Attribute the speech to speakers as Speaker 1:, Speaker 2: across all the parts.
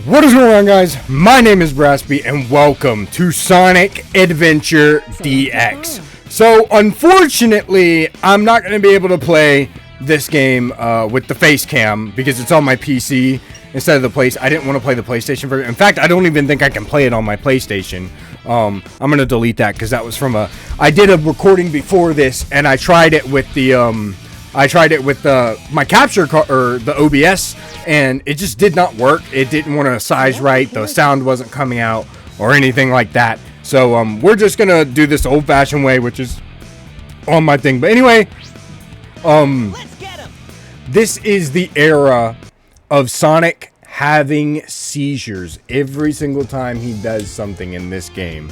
Speaker 1: What is going on, guys? My name is Brassby and welcome to Sonic Adventure DX. So unfortunately, I'm not going to be able to play this game with the face cam because it's on my PC instead of the place. I didn't want to play the PlayStation version. In fact, I don't even think I can play it on my PlayStation. I'm going to delete that because that was from I did a recording before this and I tried it with the my capture card or the OBS, and it just did not work. It didn't want to size right. The sound wasn't coming out or anything like that. So we're just gonna do this old-fashioned way, which is on my thing. But anyway, this is the era of Sonic having seizures every single time he does something in this game.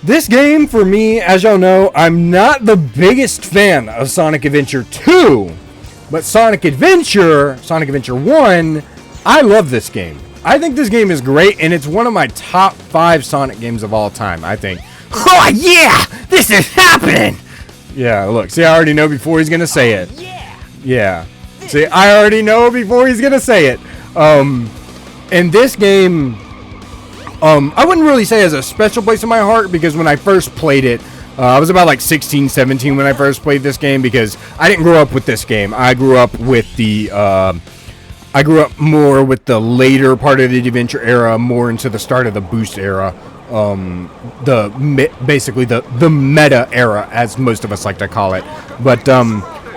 Speaker 1: This game, for me, as y'all know, I'm not the biggest fan of Sonic Adventure 2, but Sonic Adventure 1, I love this game. I think this game is great, and it's one of my top 5 Sonic games of all time, I think. Oh, yeah! This is happening! Yeah, look, see, I already know before he's gonna say it. Yeah. See, I already know before he's gonna say it. And this game... I wouldn't really say it has a special place in my heart because when I first played it, I was about like 16, 17 when I first played this game because I didn't grow up with this game. I grew up with more with the later part of the adventure era, more into the start of the boost era. Basically the meta era, as most of us like to call it. But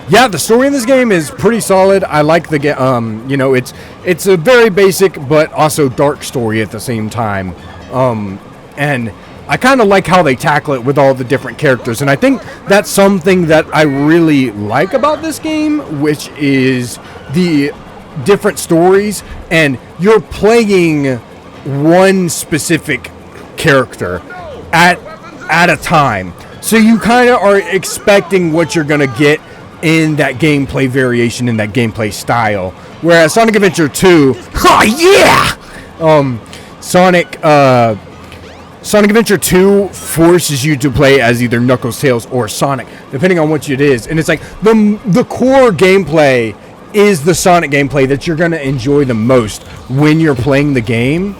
Speaker 1: yeah, the story in this game is pretty solid. I like the game. You know, it's a very basic but also dark story at the same time. And I kind of like how they tackle it with all the different characters. And I think that's something that I really like about this game, which is the different stories. And you're playing one specific character at a time. So you kind of are expecting what you're going to get in that gameplay variation, in that gameplay style. Whereas Sonic Adventure 2, oh yeah! Sonic Adventure 2 forces you to play as either Knuckles, Tails, or Sonic, depending on what it is. And it's like, the core gameplay is the Sonic gameplay that you're going to enjoy the most when you're playing the game.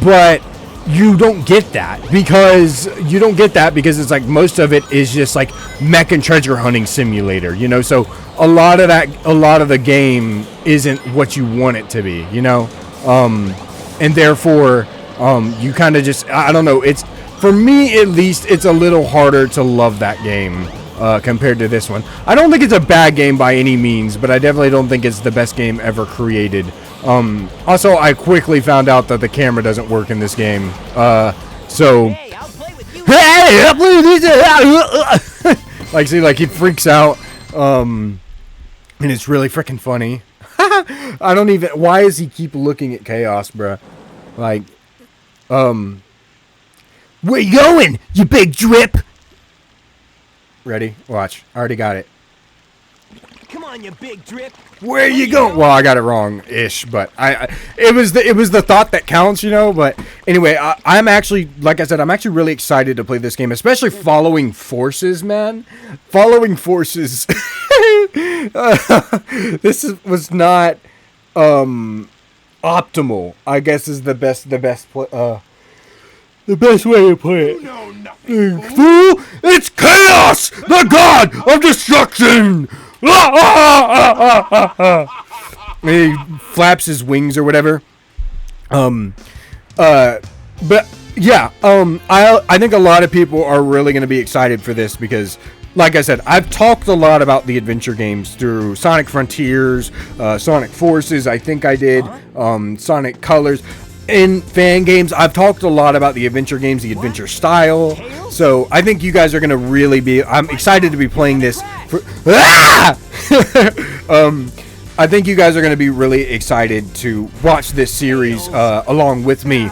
Speaker 1: But you don't get that because it's like most of it is just like mech and treasure hunting simulator, you know. So a lot of the game isn't what you want it to be, you know. And therefore you kind of just, I don't know, it's, for me at least, it's a little harder to love that game compared to this one. I don't think it's a bad game by any means, but I definitely don't think it's the best game ever created. Also, I quickly found out that the camera doesn't work in this game. So, hey, I'll play with you. Hey, I'll play with you. Like, see, like he freaks out. And it's really freaking funny. I don't even. Why does he keep looking at Chaos, bruh? Like, where you going, you big drip? Ready? Watch. I already got it.
Speaker 2: Come on, you big drip.
Speaker 1: Where you going? Well, I got it wrong-ish, but it was the thought that counts, you know. But anyway, I'm actually, like I said, I'm actually really excited to play this game, especially Following Forces, man. Following Forces. Was not optimal, I guess, is the best way to put it.
Speaker 2: No, nothing.
Speaker 1: Fool! It's Chaos, the god of destruction. He flaps his wings or whatever. But yeah, I think a lot of people are really going to be excited for this because, like I said, I've talked a lot about the adventure games through Sonic Frontiers, Sonic Forces, I think I did, Sonic Colors. In fan games, I've talked a lot about the adventure games, the adventure style. So I think you guys are going to really be... I'm excited to be playing this. I think you guys are going to be really excited to watch this series along with me.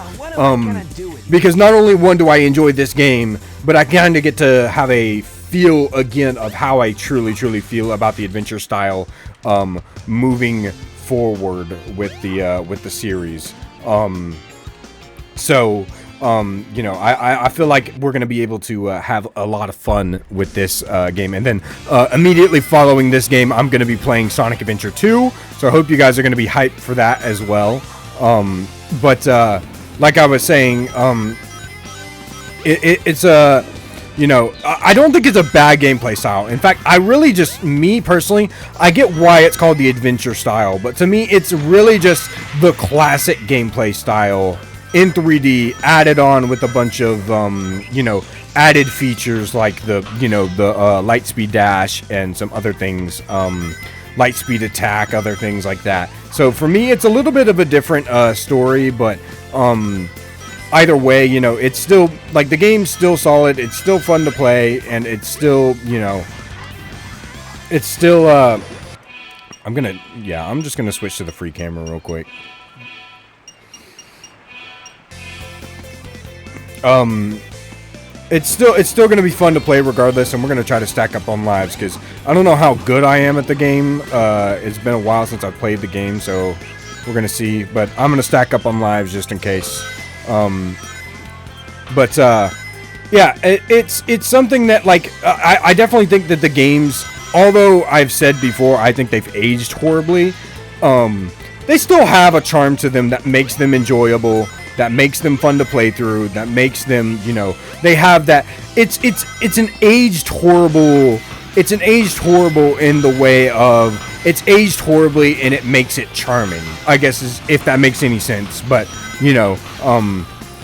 Speaker 1: Because not only, one, do I enjoy this game, but I kind of get to have a feel again of how I truly feel about the adventure style moving forward with the series. So You know, I feel like we're gonna be able to have a lot of fun with this game. And then immediately following this game, I'm gonna be playing Sonic Adventure 2. So I hope you guys are gonna be hyped for that as well. But like I was saying, it's a, you know, I don't think it's a bad gameplay style. In fact, I really just, me personally, I get why it's called the adventure style, but to me, it's really just the classic gameplay style in 3D added on with a bunch of, you know, added features like the, you know, the light speed dash and some other things, light speed attack, other things like that. So for me, it's a little bit of a different story, but either way, you know, it's still, like, the game's still solid, it's still fun to play, and it's still, you know, it's still, I'm just gonna switch to the free camera real quick. It's still gonna be fun to play regardless, and we're gonna try to stack up on lives, because I don't know how good I am at the game. It's been a while since I've played the game, so we're gonna see, but I'm gonna stack up on lives just in case. Yeah, it's something that, like, I definitely think that the games, although I've said before, I think they've aged horribly, they still have a charm to them that makes them enjoyable, that makes them fun to play through, that makes them, you know, they have that, it's an aged horrible, it's an aged horrible in the way of, it's aged horribly and it makes it charming, I guess, is, if that makes any sense, but, you know,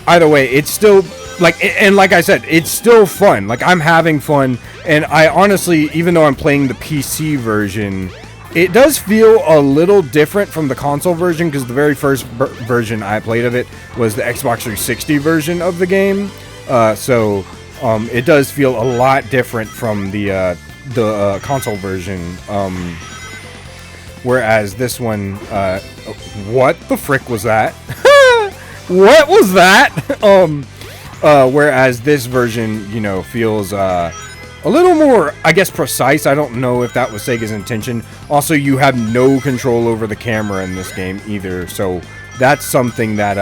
Speaker 1: either way, it's still, like, and like I said, it's still fun. Like, I'm having fun, and I honestly, even though I'm playing the PC version, it does feel a little different from the console version, because the very first version I played of it was the Xbox 360 version of the game. So it does feel a lot different from the console version. Whereas this one, what the frick was that? What was that? Whereas this version, you know, feels a little more, I guess, precise. I don't know if that was Sega's intention. Also, you have no control over the camera in this game either, so that's something that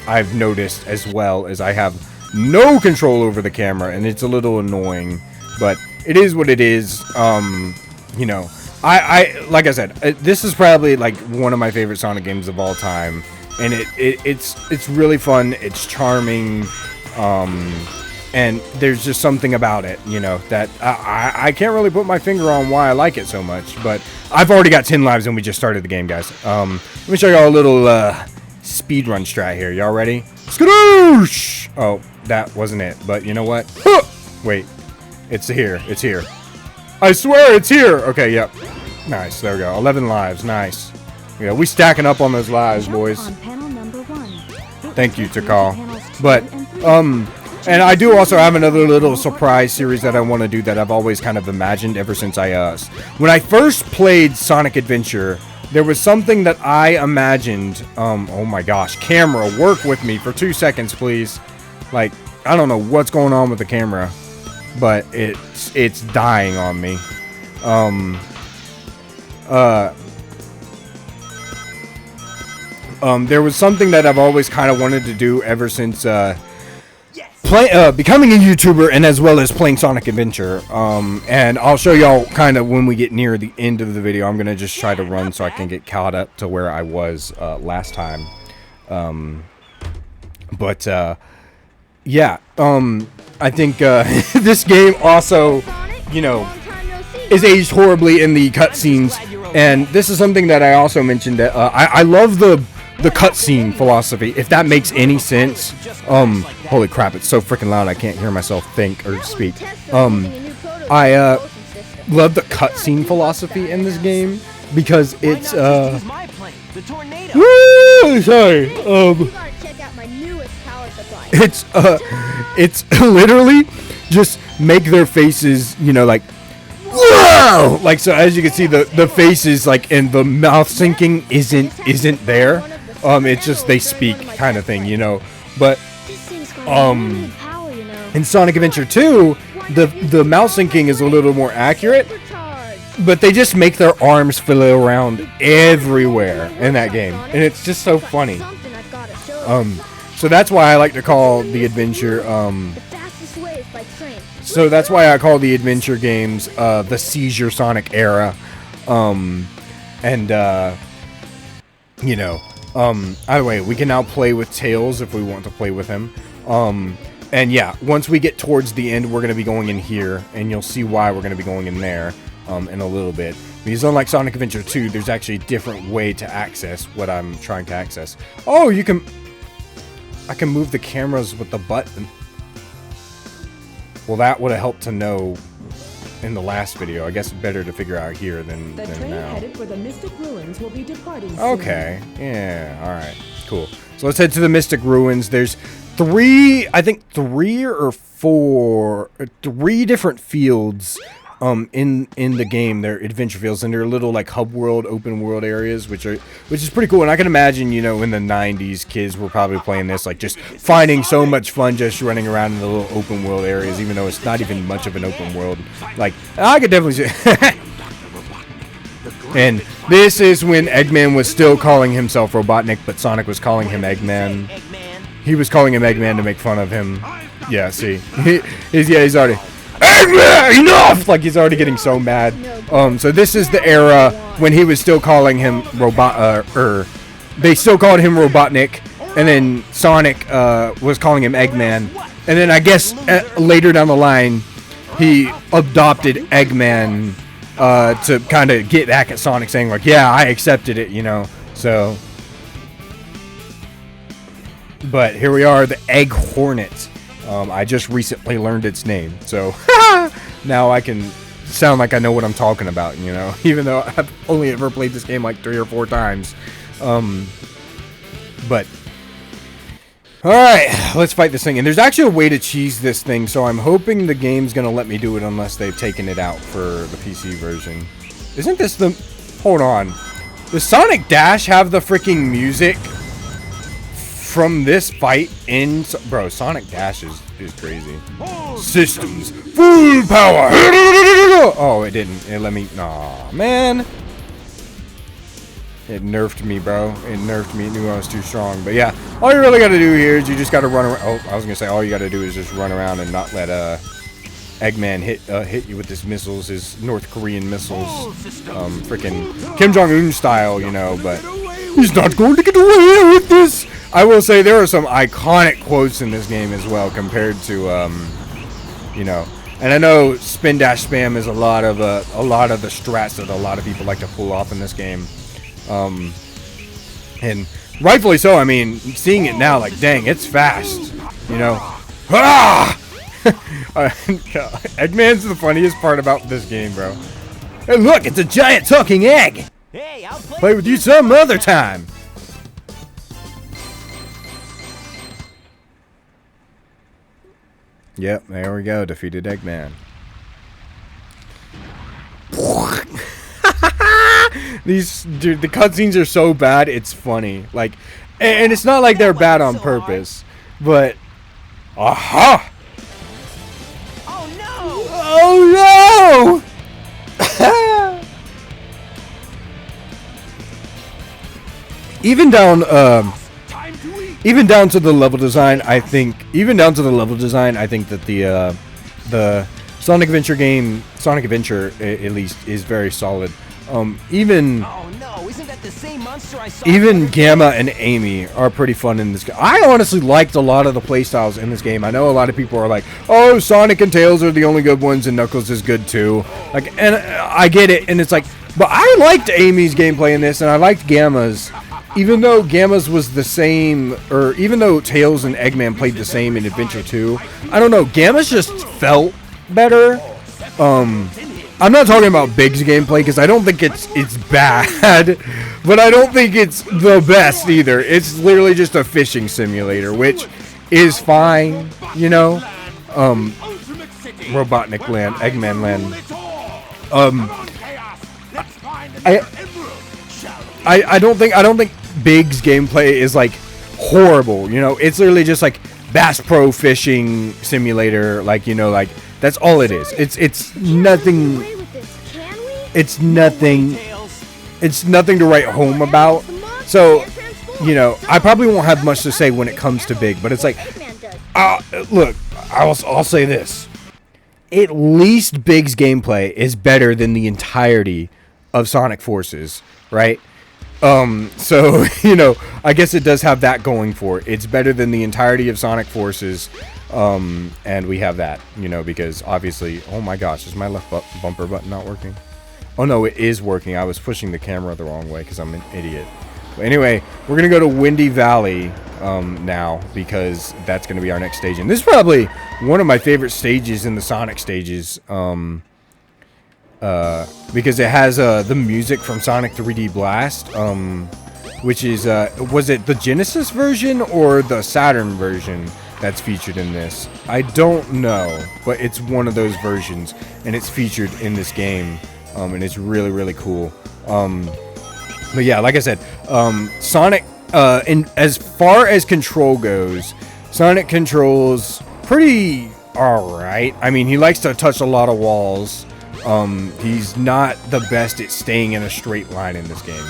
Speaker 1: I've noticed as well, as I have no control over the camera, and it's a little annoying, but it is what it is. You know, I like I said, this is probably like one of my favorite Sonic games of all time. And it's really fun, it's charming, and there's just something about it, you know, that I can't really put my finger on why I like it so much, but I've already got 10 lives and we just started the game, guys. Let me show y'all a little speedrun strat here. Y'all ready? Skadoosh! Oh, that wasn't it, but you know what? Wait, it's here, it's here. I swear it's here! Okay, yep. Nice, there we go. 11 lives, nice. Yeah, we stacking up on those lives, boys. Thank you, Takal. But, and I do also have another little surprise series that I want to do that I've always kind of imagined ever since when I first played Sonic Adventure, there was something that I imagined, oh my gosh, camera, work with me for 2 seconds, please. Like, I don't know what's going on with the camera, but it's dying on me. There was something that I've always kind of wanted to do ever since becoming a YouTuber, and as well as playing Sonic Adventure. And I'll show y'all kind of when we get near the end of the video. I'm gonna just try to run so I can get caught up to where I was last time. Yeah. I think this game also, you know, is aged horribly in the cutscenes, and this is something that I also mentioned that I love the cutscene philosophy, if that makes any sense. Holy crap, it's so freaking loud I can't hear myself think or speak. I love the cutscene philosophy in this game because it's woo, sorry. It's literally just make their faces, you know, like, whoa! Like, so as you can see, the faces, like, and the mouth syncing isn't there. It's just they speak kind of thing, you know. But in Sonic Adventure 2, the mouth syncing is a little more accurate, but they just make their arms flail around everywhere in that game, and it's just so funny. So So that's why I like to call the adventure.
Speaker 3: The fastest way is by train.
Speaker 1: So that's why I call the adventure games the Seizure Sonic era. You know, either way, we can now play with Tails if we want to play with him. And yeah, once we get towards the end, we're going to be going in here, and you'll see why we're going to be going in there in a little bit. Because unlike Sonic Adventure 2, there's actually a different way to access what I'm trying to access. Oh, I can move the cameras with the button. Well, that would have helped to know in the last video. I guess it's better to figure out here than
Speaker 4: The train
Speaker 1: now.
Speaker 4: headed for the Mystic Ruins will be departing soon.
Speaker 1: Okay. Yeah. All right. Cool. So let's head to the Mystic Ruins. There's three different fields in the game. They're adventure fields, and they're little like hub world, open world areas, which is pretty cool. And I can imagine, you know, in the 90s, kids were probably playing this, like just finding so much fun just running around in the little open world areas, even though it's not even much of an open world. Like, I could definitely see. And this is when Eggman was still calling himself Robotnik, but Sonic was calling him Eggman. He was calling him Eggman to make fun of him. Yeah, see, he's already Eggman, enough! Like he's already getting so mad. So this is the era when he was still calling him they still called him Robotnik, and then Sonic was calling him Eggman, and then I guess later down the line he adopted Eggman to kind of get back at Sonic, saying like, yeah, I accepted it, you know. So, but here we are, the Egg Hornet. I just recently learned its name, so now I can sound like I know what I'm talking about, you know, even though I've only ever played this game like 3 or 4 times. But alright, let's fight this thing. And there's actually a way to cheese this thing, so I'm hoping the game's gonna let me do it unless they've taken it out for the PC version. Isn't this the... Hold on. Does Sonic Dash have the freaking music from this fight in... Bro, Sonic Dash is crazy. Systems. Full power. Oh, it didn't. It let me... Aw, man. It nerfed me, bro. It nerfed me. It knew I was too strong. But yeah, all you really got to do here is you just got to run around. Oh, I was going to say all you got to do is just run around and not let Eggman hit you with his missiles, his North Korean missiles. Freaking Kim Jong-un style, you know, but he's not going to get away with this. I will say there are some iconic quotes in this game as well compared to, you know, and I know spin dash spam is a lot of the strats that a lot of people like to pull off in this game. And rightfully so. I mean, seeing it now, like, dang, it's fast, you know. Ah! Eggman's the funniest part about this game, bro. Hey, look, it's a giant talking egg.
Speaker 2: Hey, I'll
Speaker 1: Play with you some other time. Yep, there we go. Defeated Eggman. Dude, the cutscenes are so bad, it's funny. Like, and it's not like they're bad on purpose, but aha! Oh no! Even down to the level design, I think that the Sonic Adventure game, Sonic Adventure at least, is very solid. Even
Speaker 2: Oh no, isn't that the same monster I saw?
Speaker 1: Even Gamma and Amy are pretty fun in this game. I honestly liked a lot of the playstyles in this game. I know a lot of people are like, oh, Sonic and Tails are the only good ones and Knuckles is good too. Like, and I get it, and it's like, but I liked Amy's gameplay in this, and I liked Gamma's. Even though Gamma's was the same, or even though Tails and Eggman played the same in Adventure 2, I don't know, Gamma's just felt better. I'm not talking about Big's gameplay because I don't think it's bad, but I don't think it's the best either. It's literally just a fishing simulator, which is fine, you know. Robotnik Land, Eggman Land. I don't think Big's gameplay is like horrible, you know. It's literally just like Bass Pro fishing simulator, like, you know, like that's all it is. It's nothing. It's nothing to write home about. So you know, I probably won't have much to say when it comes to Big, but it's like,
Speaker 3: Eggman does.
Speaker 1: look, I'll say this. At least Big's gameplay is better than the entirety of Sonic Forces, right? So, you know, I guess it does have that going for it. It's better than the entirety of Sonic Forces, and we have that, you know, because obviously, oh my gosh, is my left bumper button not working? Oh no, it is working. I was pushing the camera the wrong way because I'm an idiot. But anyway, we're going to go to Windy Valley now, because that's going to be our next stage. And this is probably one of my favorite stages in the Sonic stages, because it has the music from Sonic 3D Blast, which is, was it the Genesis version or the Saturn version that's featured in this? I don't know, but it's one of those versions, and it's featured in this game, and it's really, really cool. But yeah, like I said, Sonic, in as far as control goes, Sonic controls pretty alright. I mean, he likes to touch a lot of walls. He's not the best at staying in a straight line in this game.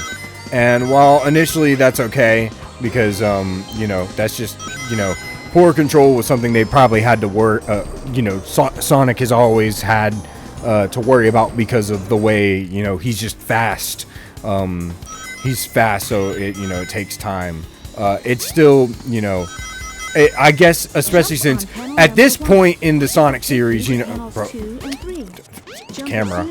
Speaker 1: And while initially that's okay, because, you know, that's just, you know, poor control was something they probably had to work, you know, Sonic has always had to worry about because of the way, you know, he's just fast. He's fast, so it, you know, it takes time. It's still, you know, I guess, especially since at this point in the Sonic series, you know, bro, camera.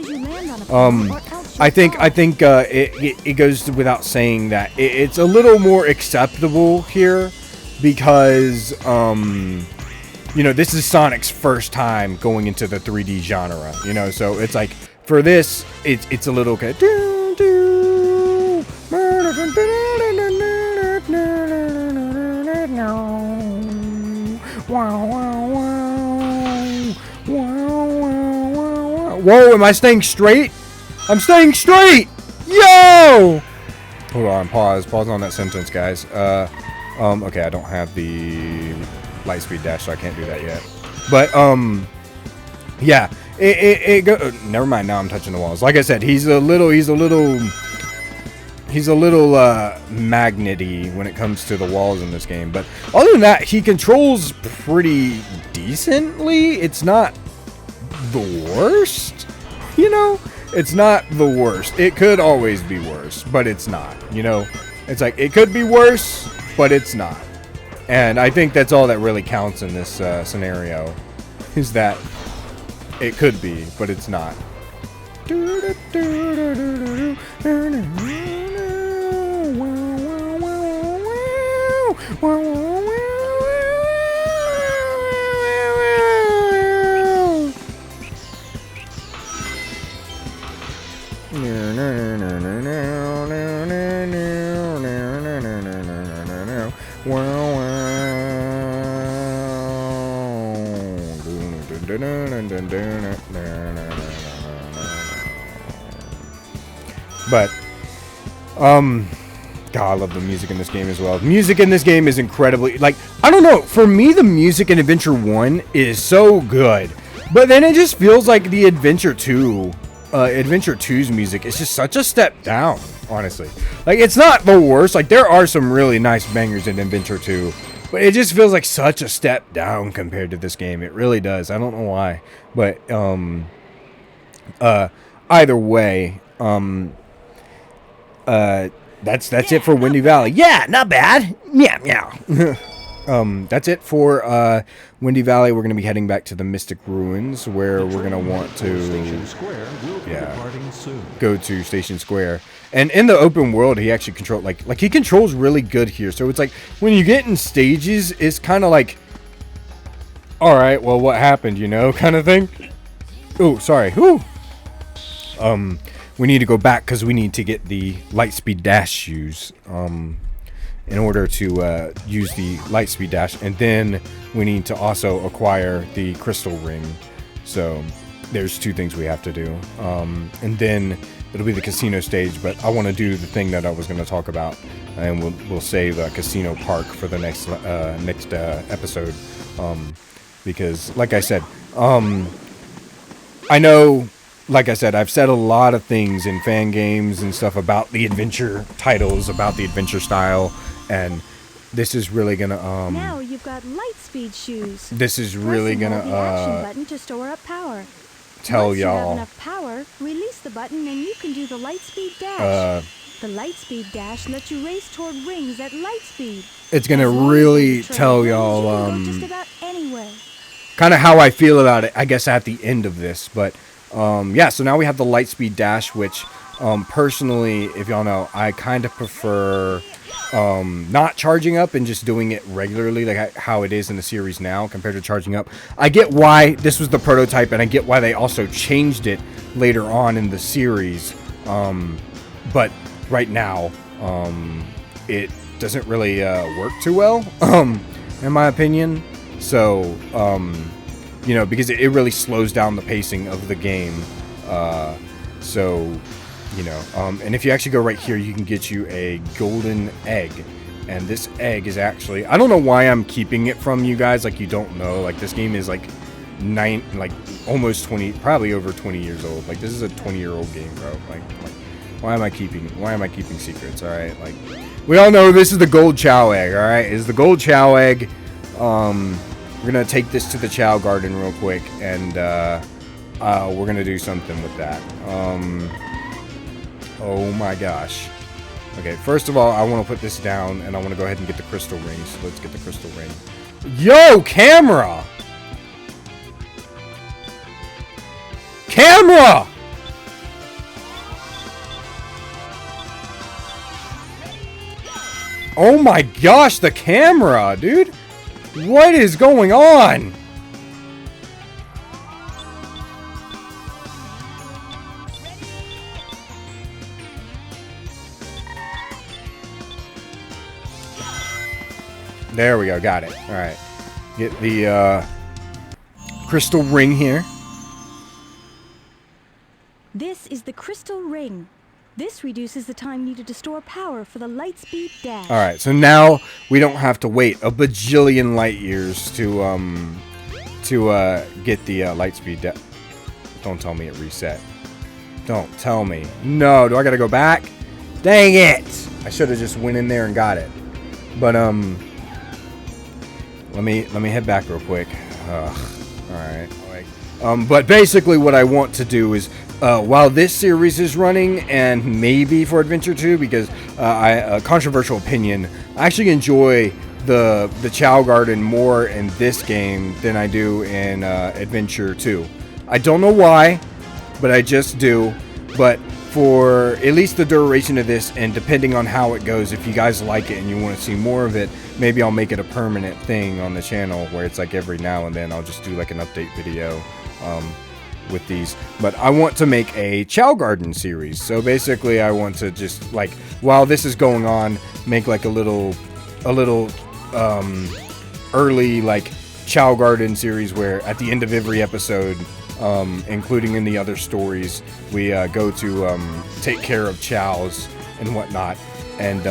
Speaker 1: I think it goes without saying that it's a little more acceptable here because, you know, this is Sonic's first time going into the 3D genre, you know, so it's like for this, it's a little okay. Whoa, am I staying straight? I'm staying straight! Yo! Hold on, pause on that sentence, guys. Okay, I don't have the Lightspeed Dash, so I can't do that yet. But, yeah, never mind, now I'm touching the walls. Like I said, he's a little magnety when it comes to the walls in this game. But other than that, he controls pretty decently. It's not the worst, you know? It's not the worst. It could always be worse, but it's not, you know? It's like, it could be worse, but it's not. And I think that's all that really counts in this scenario, is that it could be, but it's not. But, God, I love the music in this game as well. Music in this game is incredibly, like, I don't know, for me the music in Adventure 1 is so good, but then it just feels like the Adventure 2's music is just such a step down, honestly. Like, it's not the worst, like, there are some really nice bangers in Adventure 2, but it just feels like such a step down compared to this game. It really does. I don't know why, but, either way, that's it for Windy Valley. Yeah, not bad. Meow, meow. That's it for Windy Valley. We're going to be heading back to the Mystic Ruins, where we're going to want to go to Station Square. And in the open world, he actually he controls really good here. So it's like when you get in stages, it's kind of like, all right, well, what happened, you know, kind of thing. Oh, sorry. Whew. We need to go back because we need to get the Lightspeed Dash shoes in order to use the Lightspeed Dash, and then we need to also acquire the Crystal Ring. So there's two things we have to do, and then it'll be the casino stage. But I want to do the thing that I was going to talk about, and we'll save Casino Park for the next episode, because like I said, I know. Like I said, I've said a lot of things in fan games and stuff about the adventure titles, about the adventure style, and this is really gonna
Speaker 3: Now you've got light speed shoes.
Speaker 1: this is really
Speaker 3: Press and hold the action
Speaker 1: gonna
Speaker 3: button to store up power.
Speaker 1: tell
Speaker 3: Once you have
Speaker 1: y'all
Speaker 3: enough power, release the button and you can do the light speed dash. The light speed dash lets you race toward rings at light speed.
Speaker 1: it's gonna
Speaker 3: As long as
Speaker 1: really
Speaker 3: you train
Speaker 1: tell
Speaker 3: rings, you
Speaker 1: y'all
Speaker 3: can go just about anywhere.
Speaker 1: kind of how I feel about it, I guess, at the end of this. But yeah, so now we have the Lightspeed Dash, which personally, if y'all know, I kind of prefer not charging up and just doing it regularly, like how it is in the series now compared to charging up. I get why this was the prototype, and I get why they also changed it later on in the series. But right now, it doesn't really work too well, in my opinion. So, you know, because it really slows down the pacing of the game. So, you know, and if you actually go right here, you can get you a golden egg. And this egg is actually, I don't know why I'm keeping it from you guys. Like, you don't know. Like, this game is like almost 20, probably over 20 years old. Like, this is a 20-year-old game, bro. Like, why am I keeping secrets? All right, like, we all know this is the gold Chow egg. All right, is the gold Chow egg. We're gonna take this to the Chow Garden real quick, and we're gonna do something with that. Oh my gosh. Okay, first of all, I want to put this down, and I want to go ahead and get the crystal ring. So let's get the crystal ring. Yo, camera! Camera! Oh my gosh, the camera, dude! What is going on? There we go, got it. Alright. Get the crystal ring here.
Speaker 3: This is the crystal ring. This reduces the time needed to store power for the light speed dash.
Speaker 1: Alright, so now we don't have to wait a bajillion light years to get the light speed dash. Don't tell me it reset. Don't tell me. No, do I gotta go back? Dang it! I should have just went in there and got it. But let me head back real quick. Alright. But basically what I want to do is while this series is running, and maybe for Adventure 2, because a controversial opinion, I actually enjoy the Chow Garden more in this game than I do in Adventure 2. I don't know why, but I just do. But for at least the duration of this, and depending on how it goes, if you guys like it and you want to see more of it, maybe I'll make it a permanent thing on the channel where it's like every now and then I'll just do like an update video with these. But I want to make a Chow Garden series. So basically I want to just, like, while this is going on, make like a little early like Chow Garden series where at the end of every episode, including in the other stories, we go to take care of chows and whatnot, and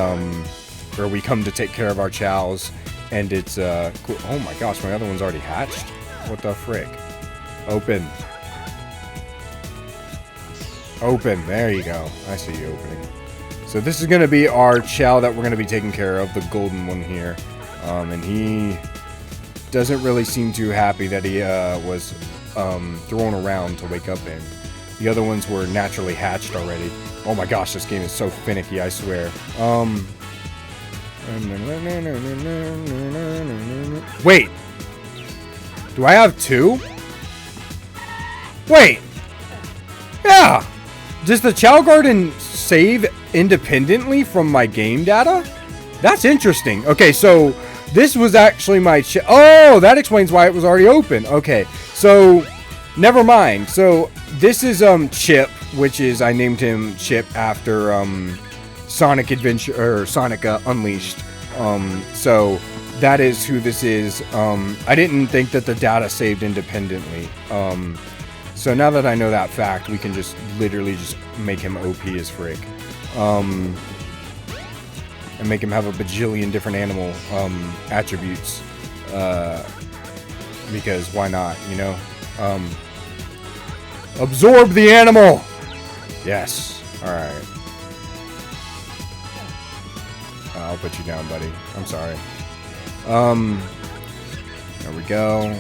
Speaker 1: or we come to take care of our chows, and it's cool. Oh my gosh, my other one's already hatched. What the frick? Open. Open. There you go. I see you opening. So this is going to be our chow that we're going to be taking care of, the golden one here, and he doesn't really seem too happy that he was thrown around to wake up in. The other ones were naturally hatched already. Oh my gosh, this game is so finicky, I swear. Wait. Do I have two? Wait. Yeah. Does the Chow Garden save independently from my game data? That's interesting. Okay, so this was actually my oh, that explains why it was already open. Okay, so never mind. So this is Chip, which is, I named him Chip after Sonic Adventure, or Sonic Unleashed. So that is who this is. I didn't think that the data saved independently. So now that I know that fact, we can just literally just make him OP as frick. And make him have a bajillion different animal attributes. Because why not, you know? Absorb the animal! Yes. Alright. I'll put you down, buddy. I'm sorry. There we go.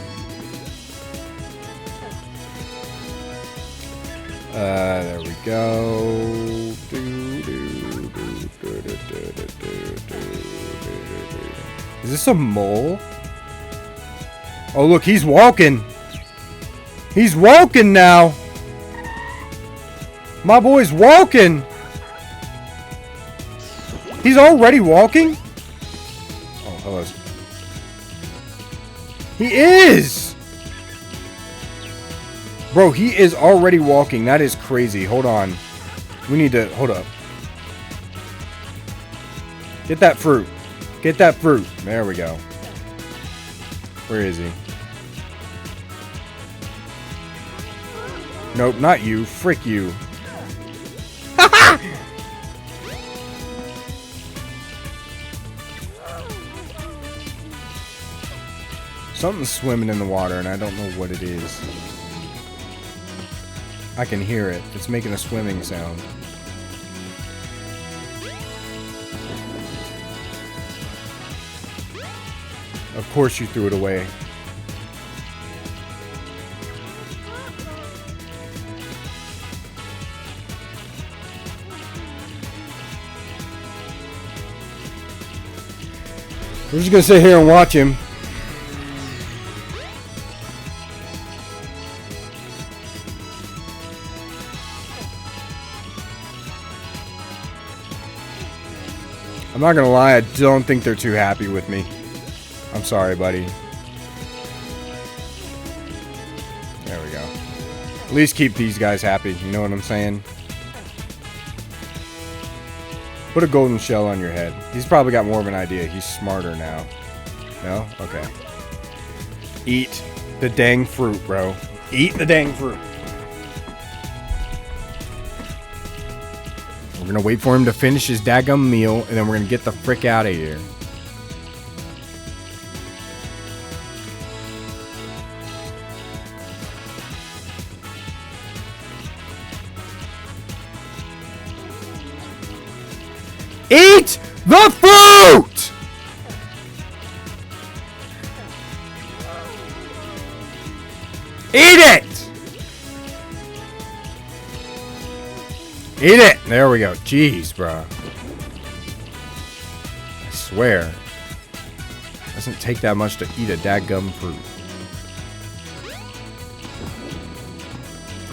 Speaker 1: There we go. Is this a mole? Oh, look, he's walking. He's walking now. My boy's walking. He's already walking? Oh, hello. He is! Bro, he is already walking. That is crazy. Hold on. We need to... Hold up. Get that fruit. Get that fruit. There we go. Where is he? Nope, not you. Frick you. Something's swimming in the water, and I don't know what it is. I can hear it. It's making a swimming sound. Of course you threw it away. We're just gonna sit here and watch him. I'm not gonna lie, I don't think they're too happy with me. I'm sorry, buddy. There we go. At least keep these guys happy, you know what I'm saying? Put a golden shell on your head. He's probably got more of an idea. He's smarter now. No? Okay. Eat the dang fruit, bro. Eat the dang fruit. We're gonna wait for him to finish his daggum meal, and then we're gonna get the frick out of here. Eat the fruit! Eat it! Eat it! There we go. Jeez, bro. I swear. It doesn't take that much to eat a dadgum fruit.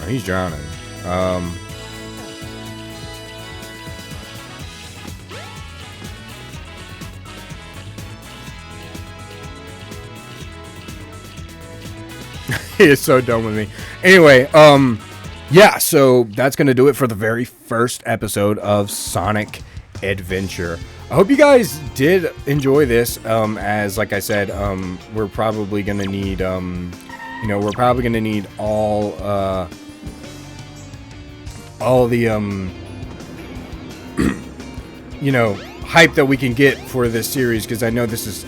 Speaker 1: Oh, he's drowning. He is so done with me. Anyway, yeah, so that's going to do it for the very first episode of Sonic Adventure. I hope you guys did enjoy this. As like I said, we're probably going to need, you know, we're probably going to need all the, you know, hype that we can get for this series, because I know this is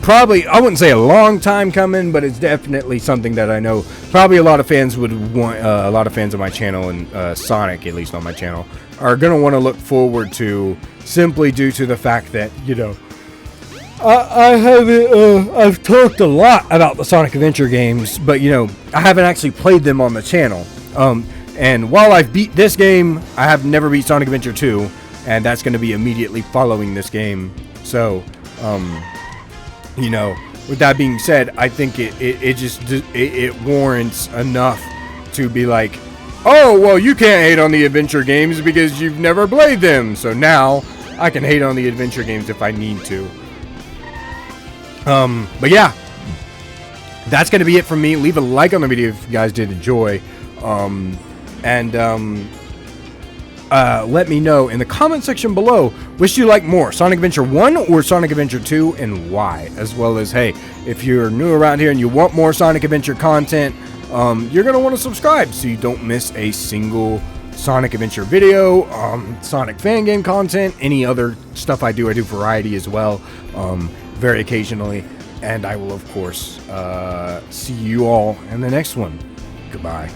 Speaker 1: probably, I wouldn't say a long time coming, but it's definitely something that I know probably a lot of fans would want, a lot of fans of my channel and Sonic, at least on my channel, are going to want to look forward to, simply due to the fact that, you know, I've talked a lot about the Sonic Adventure games, but, you know, I haven't actually played them on the channel. And while I've beat this game, I have never beat Sonic Adventure 2, and that's going to be immediately following this game. So, you know, with that being said, I think it warrants enough to be like, oh, well, you can't hate on the adventure games because you've never played them. So now I can hate on the adventure games if I need to. But yeah, that's going to be it from me. Leave a like on the video if you guys did enjoy. Let me know in the comment section below, which you like more, Sonic Adventure 1 or Sonic Adventure 2, and why, as well as, hey, if you're new around here and you want more Sonic Adventure content, you're going to want to subscribe so you don't miss a single Sonic Adventure video, Sonic fan game content, any other stuff I do variety as well, very occasionally, and I will, of course, see you all in the next one. Goodbye.